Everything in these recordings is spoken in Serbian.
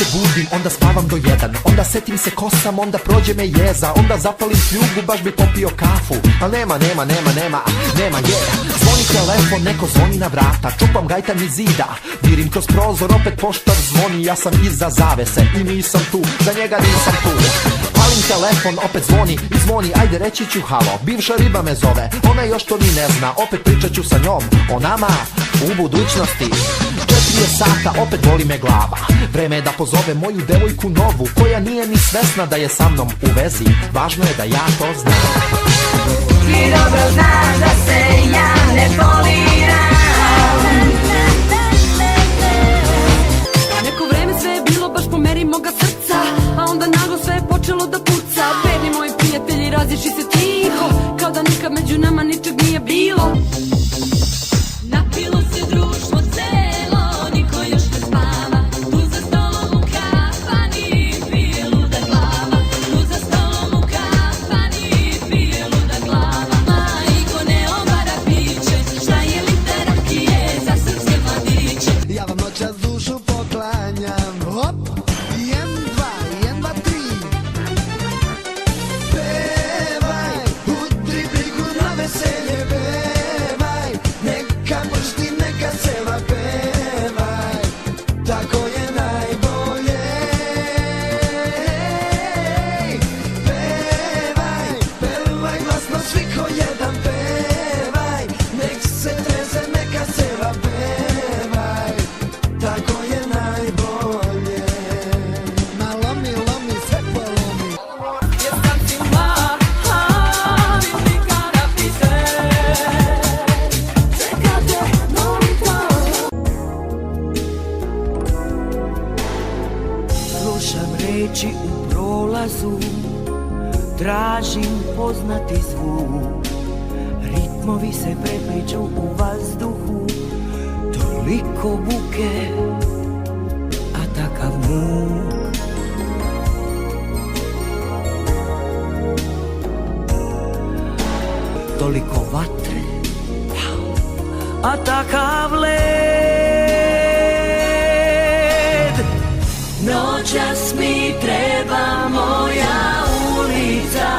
se budim, onda spavam do 1. Onda setim se ko sam, onda prođe me jeza. Onda zapalim kljugu, baš bi popio kafu. Al nema je. Zvoni telefon, neko zvoni na vrata. Čupam gajtan iz zida, virim kroz prozor, opet poštar zvoni. Ja sam iza zavese i nisam tu, za njega nisam tu. Palim telefon, opet zvoni i zvoni, ajde reći ću halo. Bivša riba me zove, ona još to ni ne zna. Opet pričat ću sa njom o nama u budućnosti. 4 sata, opet boli me glava. Vreme je da pozove moju devojku novu, koja nije ni svesna da je sa mnom u vezi. Važno je da ja to znam. Ti dobro znaš da se ja ne foliram. Neko vreme sve je bilo baš po meri moga srca, a onda naglo sve je počelo da puca. Verni moji prijatelji razišli se tiho, kao da nikad među nama ničeg nije bilo. Napilo se društvo celo, niko još ne spava. Tu za stolom u kafani pije luda glava. Tu za stolom u kafani pije luda glava. Majko ne obara piće, šta je li terapije za srpske mladiće. Ja vam noćas dušu poklanjam. Hop, 1, 2, 1, 2, 3. Pevaj, udri brigu na veselje, pevaj. Neka mršti, neka seva, pevaj. Tako je najbolje. Pevaj, pevaj glasno svi ko jedan, pevaj. Nek se trese, neka seva, pevaj. Tako je najbolje. Ma lomi, sve polomi. Jesam ti mali, nikada pise. Čekate, molim to. Slušam reči u prolazu, tražim poznati zvuk. Ritmovi se prepliču u vazduhu, toliko buke, a takav muk. Toliko vatre, a takav led. Noćas mi treba moja ulica,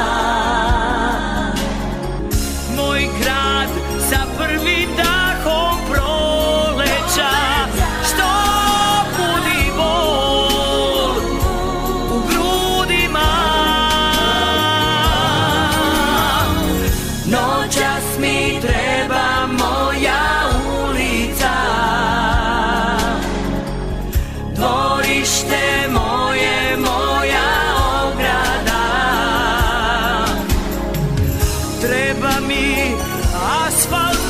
moj grad sa prvim dahom proleća, što budi bol u grudima. Noćas mi treba moja ulica, dvorište moje, moja ograda. Treba mi asfalt